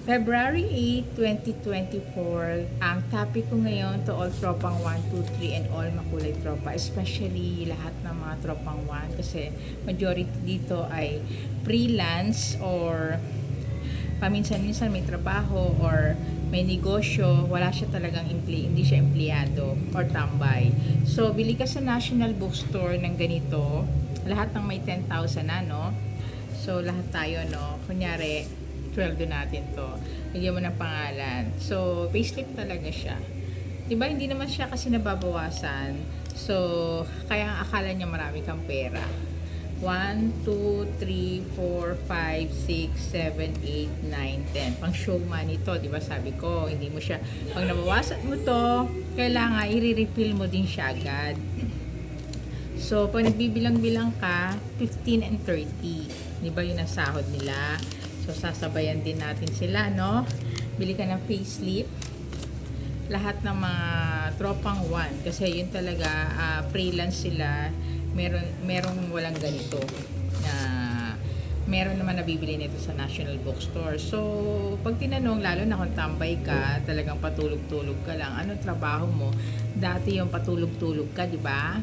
February 8, 2024, ang topic ko ngayon to all tropang 1, 2, 3 and all makulay tropa, especially lahat ng mga tropang 1 kasi majority dito ay freelance or paminsan-minsan may trabaho or may negosyo, wala siya talagang hindi siya empleyado or tambay. So, bili ka sa National Bookstore ng ganito, lahat ng may 10,000 na, no? So, lahat tayo, no? Kunyari, sweldo natin to. Lagyan mo ng pangalan. So, payslip talaga siya. Diba, hindi naman siya kasi nababawasan. So, kaya ang akala niya marami kang pera. 1, 2, 3, 4, 5, 6, 7, 8, 9, 10. Pang show money to, di ba sabi ko, hindi mo siya, pag nabawasan mo to, kailangan i-refill mo din siya agad. So, pag nagbibilang-bilang ka, 15 and 30. Di ba yun ang sahod nila? So, sasabayan din natin sila, no? Bili ka ng payslip. Lahat ng mga tropang 1. Kasi yun talaga, freelance sila. Merong walang ganito. Meron naman nabibili nito sa National Bookstore. So, pag tinanong, lalo na kung tambay ka, talagang patulog-tulog ka lang. Anong trabaho mo? Dati yung patulog-tulog ka, di ba?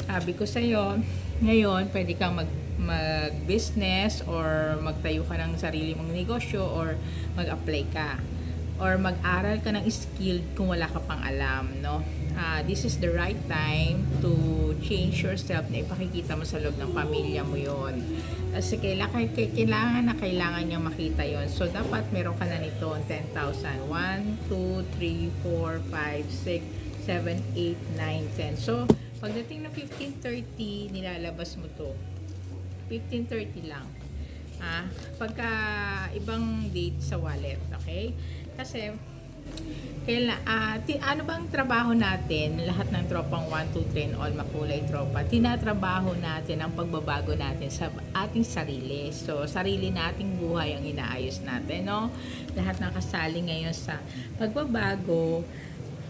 Sabi ko sa'yo, ngayon, pwede kang mag-business or magtayo ka ng sarili mong negosyo or mag-apply ka or mag-aral ka ng skill kung wala ka pang alam, no? This is the right time to change yourself na ipakikita mo sa loob ng pamilya mo yon. Kasi kailangan niya makita yon. So, dapat meron ka na nito 10,000. 1, 2, 3, 4, 5, 6, 7, 8, 9, 10. So, pagdating na 15:30, nilalabas mo to. 15:30 lang. Pagka ibang date sa wallet, okay? Kasi ano bang trabaho natin, lahat ng tropang 1, 2, 3 and all makulay tropa, tinatrabaho natin ang pagbabago natin sa ating sarili. So, sarili nating buhay ang inaayos natin, no? Lahat ng kasali ngayon sa pagbabago.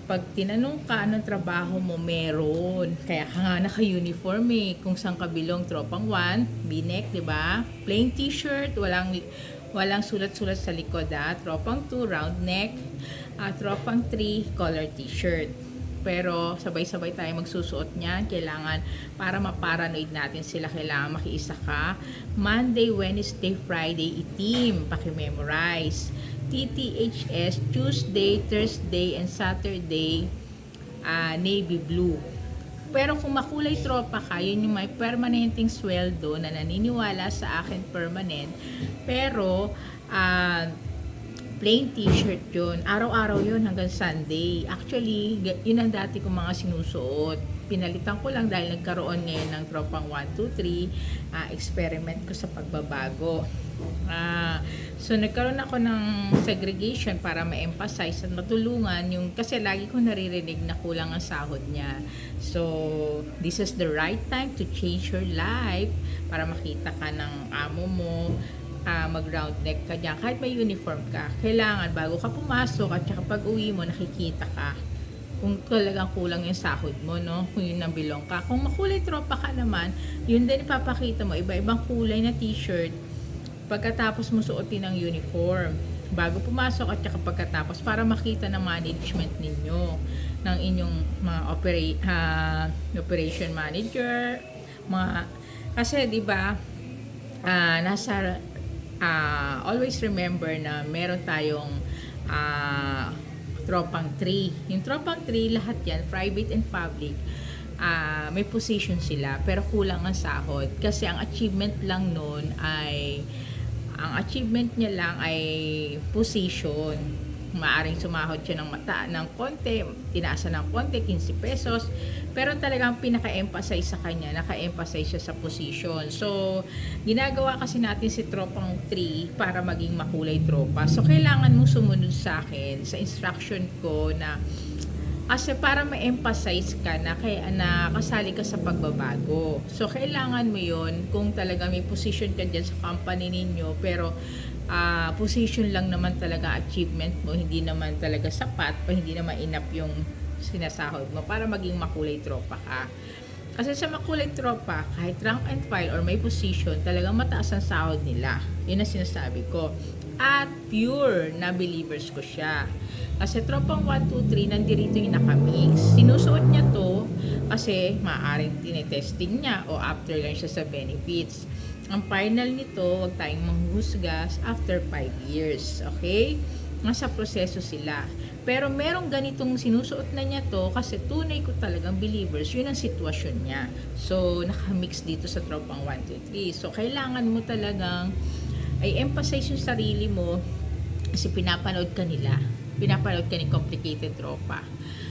Pag tinanong ka anong trabaho mo, meron. Kaya ka nga naka-uniform eh. Kung saan kabilong tropang 1, V-neck, di ba? Plain t-shirt, walang sulat-sulat sa likod, Tropang 2, round neck. Tropang 3, collar t-shirt. Pero sabay-sabay tayo magsusuot niyan. Kailangan, para ma-paranoid natin sila, kailangan makiisa ka. Monday, Wednesday, Friday, itim. Paki-memorize. TTHS, Tuesday, Thursday, and Saturday, navy blue. Pero kung makulay tropa ka, yun yung may permanenteng sweldo na naniniwala sa akin permanent. Pero, plain t-shirt yun. Araw-araw yun hanggang Sunday. Actually, yun ang dati kong mga sinusuot. Pinalitan ko lang dahil nagkaroon ngayon ng tropang 1, 2, 3. Experiment ko sa pagbabago. So nagkaroon ako ng segregation para ma-emphasize at matulungan yung, kasi lagi ko naririnig na kulang ang sahod niya. So this is the right time to change your life para makita ka ng amo mo. Mag-round neck ka dyan. Kahit may uniform ka, kailangan bago ka pumasok at saka pag uwi mo, nakikita ka kung talagang kulang yung sahod mo, no? Kung yun ang bilong ka. Kung makulay tropa ka naman, yun din ipapakita mo, iba-ibang kulay na t-shirt pagkatapos mo suotin ng uniform. Bago pumasok at saka pagkatapos para makita ng management ninyo, ng inyong mga operation manager, kasi 'di ba, always remember na meron tayong tropang 3. Yung tropang 3, lahat yan, private and public, may position sila, pero kulang ang sahod. Kasi ang achievement niya lang ay position. Maaring sumahod siya ng konti, tinaasa ng konti, 15 pesos. Pero talagang pinaka-emphasize sa kanya, naka-emphasize siya sa position. So, ginagawa kasi natin si tropang 3 para maging makulay tropa. So, kailangan mong sumunod sa akin, sa instruction ko na kasi para ma-emphasize ka na kasali ka sa pagbabago. So, kailangan mo yun kung talaga may position ka dyan sa company ninyo, pero position lang naman talaga achievement mo, hindi naman talaga sapat, hindi naman enough yung sinasahod mo para maging makulay tropa ka. Kasi sa makulay tropa, kahit rank and file or may position, talagang mataas ang sahod nila. Yun ang sinasabi ko. At pure na believers ko siya. Kasi tropang 1, 2, 3, nandirito yung nakamix. Sinusuot niya to kasi maaaring tinetesting niya o after lang siya sa benefits. Ang final nito, huwag tayong manghusga after 5 years. Okay? Nasa proseso sila. Pero merong ganitong sinusuot na niya to kasi tunay ko talagang believers, yun ang sitwasyon niya. So, nakamix dito sa tropang 1, 2, 3. So, kailangan mo talagang ay emphasize yung sarili mo kasi pinapanood ka nila. Pinapanood ka ni Complicated Tropa.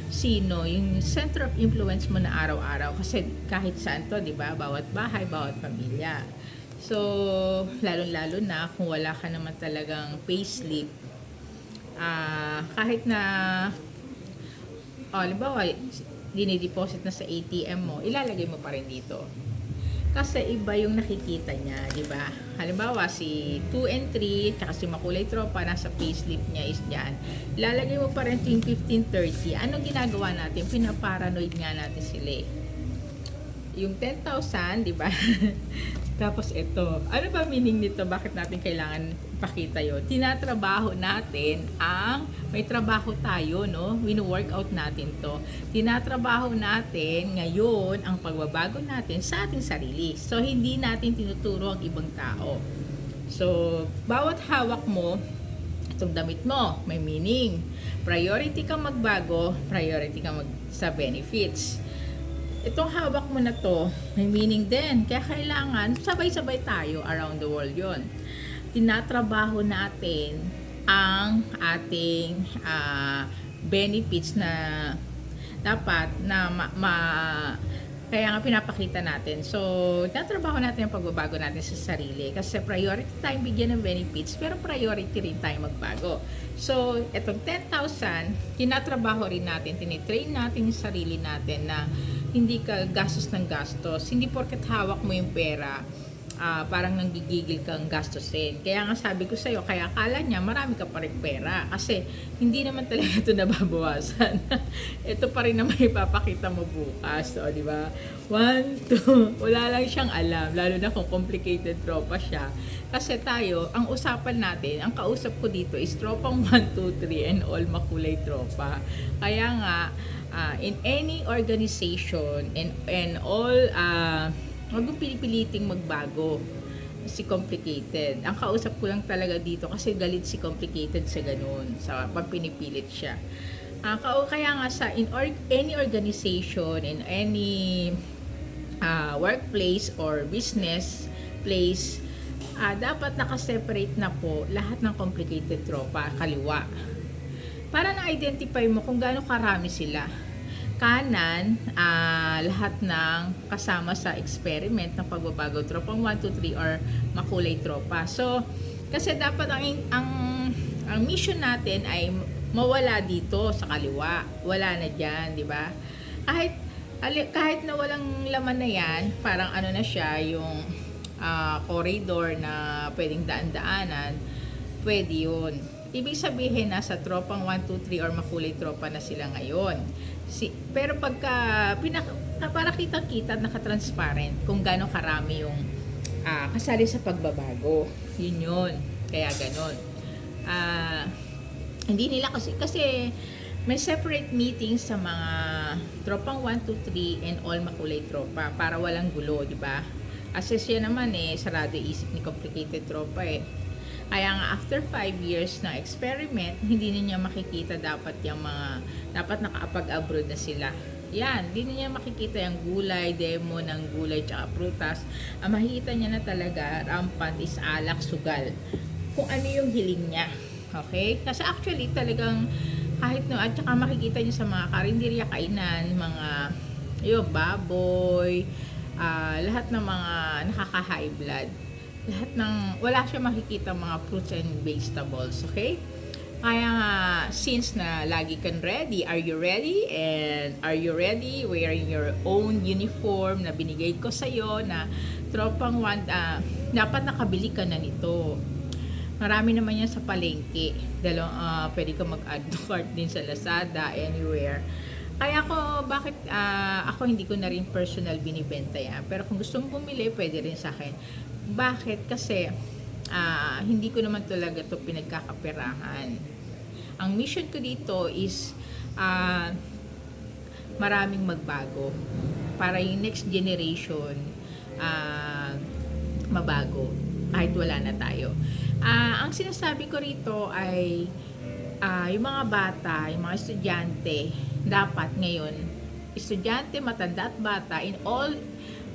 Sino? Yung center of influence mo na araw-araw. Kasi kahit saan to, di ba? Bawat bahay, bawat pamilya. So, lalo-lalo na kung wala ka naman talagang payslip, kahit na halimbawa dinideposit na sa ATM mo, ilalagay mo pa rin dito kasi iba yung nakikita niya, di ba? Halimbawa si 2 and 3 tsaka si makulay tropa, nasa payslip niya is dyan, ilalagay mo pa rin yung 1530. Anong ginagawa natin? Pinaparanoid nga natin sila yung 10,000, di ba? Tapos ito, ano ba meaning nito? Bakit natin kailangan ipakita yun? Tinatrabaho natin may trabaho tayo, no? Wino-workout natin to. Tinatrabaho natin ngayon ang pagbabago natin sa ating sarili. So, hindi natin tinuturo ang ibang tao. So, bawat hawak mo, itong damit mo, may meaning. Priority kang magbago, priority kang sa benefits. Itong hawak mo na to, may meaning din. Kaya kailangan, sabay-sabay tayo around the world yon. Tinatrabaho natin ang ating benefits na dapat na kaya nga pinapakita natin. So, tinatrabaho natin ang pagbabago natin sa sarili. Kasi priority tayong bigyan ng benefits, pero priority rin tayong magbago. So, itong 10,000, tinatrabaho rin natin, tinitrain natin yung sarili natin na hindi ka gastos ng gastos. Hindi porket hawak mo yung pera, parang nanggigigil kang gastusin. Kaya nga sabi ko sa'yo, kaya akala niya marami ka pa rin pera. Kasi hindi naman talaga ito nababawasan. Ito pa rin naman ipapakita mo bukas. So, di ba? 1, 2, wala lang siyang alam. Lalo na kung complicated tropa siya. Kasi tayo, ang usapan natin, ang kausap ko dito is tropang 1, 2, 3 and all makulay tropa. Kaya nga, in any organization and all, huwag mong pilipiling magbago si Complicated. Ang kausap ko lang talaga dito kasi galit si Complicated sa ganun, sa pag pinipilit siya. Kaya nga sa any organization, in any workplace or business place, dapat nakaseparate na po lahat ng Complicated tropa, kaliwa. Para na-identify mo kung gaano karami sila. Kanan, lahat ng kasama sa experiment ng pagbabago tropang 1, 2, 3 or makulay tropa. So, kasi dapat ang mission natin ay mawala dito sa kaliwa. Wala na diyan, di ba? Kahit na walang laman na yan, parang ano na siya, yung corridor na pwedeng daan-daanan, pwede yun. Ibig sabihin na sa tropang 1, 2, 3 or makulay tropa na sila ngayon. Pero pagka para kitang-kita, naka-transparent kung gaano karami yung kasali sa pagbabago. Yun. Kaya ganon. Hindi nila kasi may separate meetings sa mga tropang 1, 2, 3 and all makulay tropa para walang gulo, di ba? Kasi siya naman sarado isip ni Complicated Tropa Kaya nga after 5 years na experiment, hindi niya makikita dapat nakaapag-abroad na sila. Yan, hindi niya makikita yung gulay, demo ng gulay tsaka prutas. Ang makikita niya na talaga, rampant is alak, sugal. Kung ano yung hiling niya. Okay? Kasi actually talagang kahit at saka makikita niyo sa mga karinderya, kainan, mga baboy, lahat ng mga nakaka-high blood. Wala siya makikita mga fruits and vegetables, okay? Kaya since na lagi kang ready, are you ready? And are you ready wearing your own uniform na binigay ko sa'yo na tropang 1, dapat nakabili ka na nito. Marami naman yan sa palengke. Pwede ka mag-add to cart din sa Lazada, anywhere. Kaya ako hindi ko na rin personal binibenta yan. Pero kung gusto mong bumili, pwede rin sa akin. Bakit? Kasi hindi ko naman talaga to pinagkakaperahan. Ang mission ko dito is maraming magbago para yung next generation mabago kahit wala na tayo. Ang sinasabi ko rito ay yung mga bata, yung mga estudyante, dapat ngayon, estudyante, matanda at bata, in all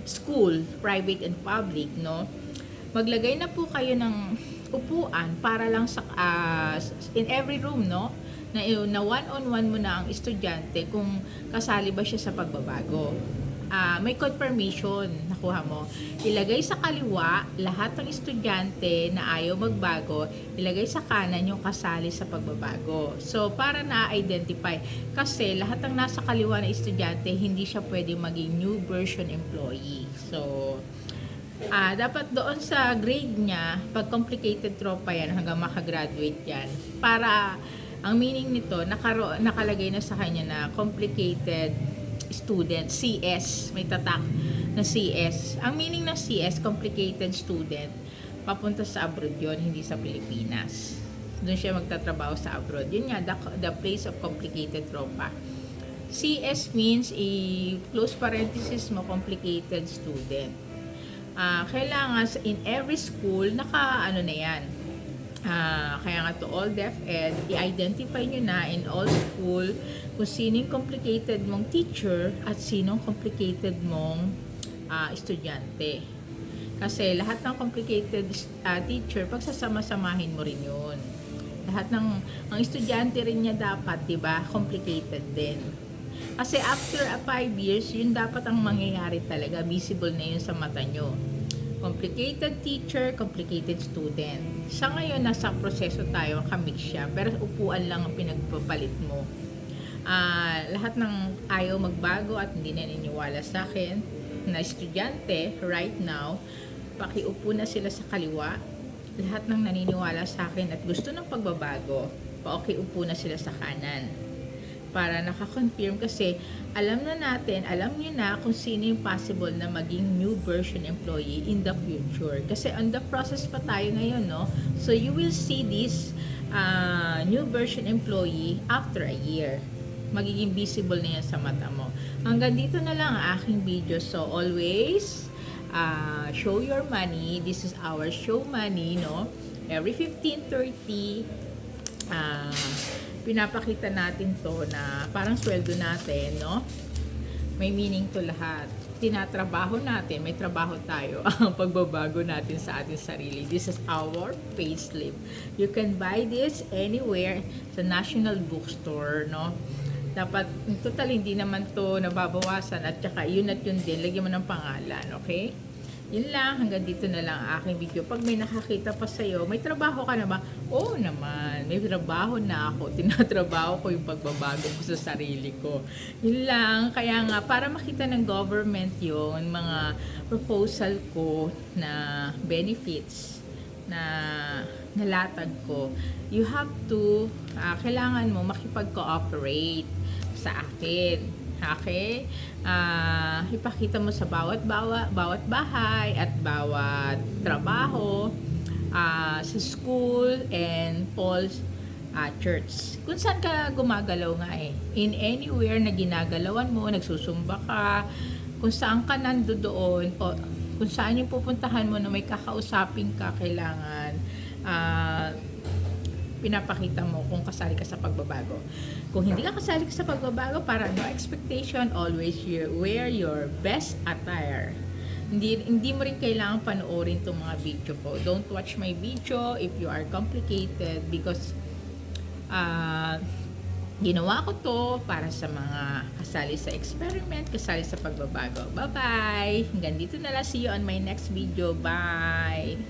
school, private and public, no? Maglagay na po kayo ng upuan para lang sa, in every room, no? Na one-on-one mo na ang estudyante kung kasali ba siya sa pagbabago. May confirmation nakuha mo. Ilagay sa kaliwa lahat ng estudyante na ayaw magbago, ilagay sa kanan yung kasali sa pagbabago. So, para na-identify. Kasi lahat ng nasa kaliwa na estudyante, hindi siya pwede maging new version employee. So, dapat doon sa grade niya, pag complicated tropa yan, hanggang makagraduate yan. Para, ang meaning nito, nakalagay na sa kanya na complicated student, CS, may tatak na CS. Ang meaning ng CS, complicated student, papunta sa abroad yon, hindi sa Pilipinas. Doon siya magtatrabaho sa abroad. Yun nga, the place of complicated tropa. CS means, close parenthesis mo, complicated student. Kailangan in every school, ano na yan. Kaya nga to all DepEd, i-identify nyo na in all school kung sinong complicated mong teacher at sinong complicated mong estudyante. Kasi lahat ng complicated teacher, pagsasama-samahin mo rin yun. Lahat ang estudyante rin niya dapat, diba, complicated din. Kasi after 5 years, yun dapat ang mangyayari talaga, visible na yun sa mata nyo. Complicated teacher, complicated student. Sa ngayon, nasa proseso tayo, makamix siya, pero upuan lang ang pinagpapalit mo. Lahat ng ayaw magbago at hindi naniniwala sa akin na estudyante right now, pakiupo na sila sa kaliwa. Lahat ng naniniwala sa akin at gusto ng pagbabago, paupo na sila sa kanan. Para nakakonfirm kasi alam nyo na kung sino yung possible na maging new version employee in the future. Kasi on the process pa tayo ngayon, no? So you will see this new version employee after a year. Magiging visible na yan sa mata mo. Hanggang dito na lang ang aking video. So always show your money. This is our show money, no? Every 15:30 pinapakita natin to na parang sweldo natin, no? May meaning to lahat. Tinatrabaho natin, may trabaho tayo. Ang pagbabago natin sa ating sarili. This is our payslip. You can buy this anywhere sa National Bookstore, no? Dapat, total hindi naman to nababawasan at saka yun at yun din, lagyan mo ng pangalan, okay? Yun lang, hanggang dito na lang ang aking video. Pag may nakakita pa sa'yo, may trabaho ka na ba? Oo naman, may trabaho na ako. Tinatrabaho ko yung pagbabago ko sa sarili ko. Yun lang, kaya nga, para makita ng government yung mga proposal ko na benefits na nalatag ko, you have to, kailangan mo makipag-cooperate sa akin. Okay? Ipakita mo sa bawat bahay at bawat trabaho, sa school and Paul's church. Kung saan ka gumagalaw nga in anywhere na ginagalawan mo, nagsusumba ka, kung saan ka nandoon, o kung saan yung pupuntahan mo na may kakausapin ka, kailangan pinapakita mo kung kasali ka sa pagbabago. Kung hindi ka kasali sa pagbabago, para no expectation, always wear your best attire. Hindi mo rin kailangan panoorin itong mga video ko. Don't watch my video if you are complicated because ginawa ko to para sa mga kasali sa experiment, kasali sa pagbabago. Bye-bye! Hanggang dito na lang. See you on my next video. Bye!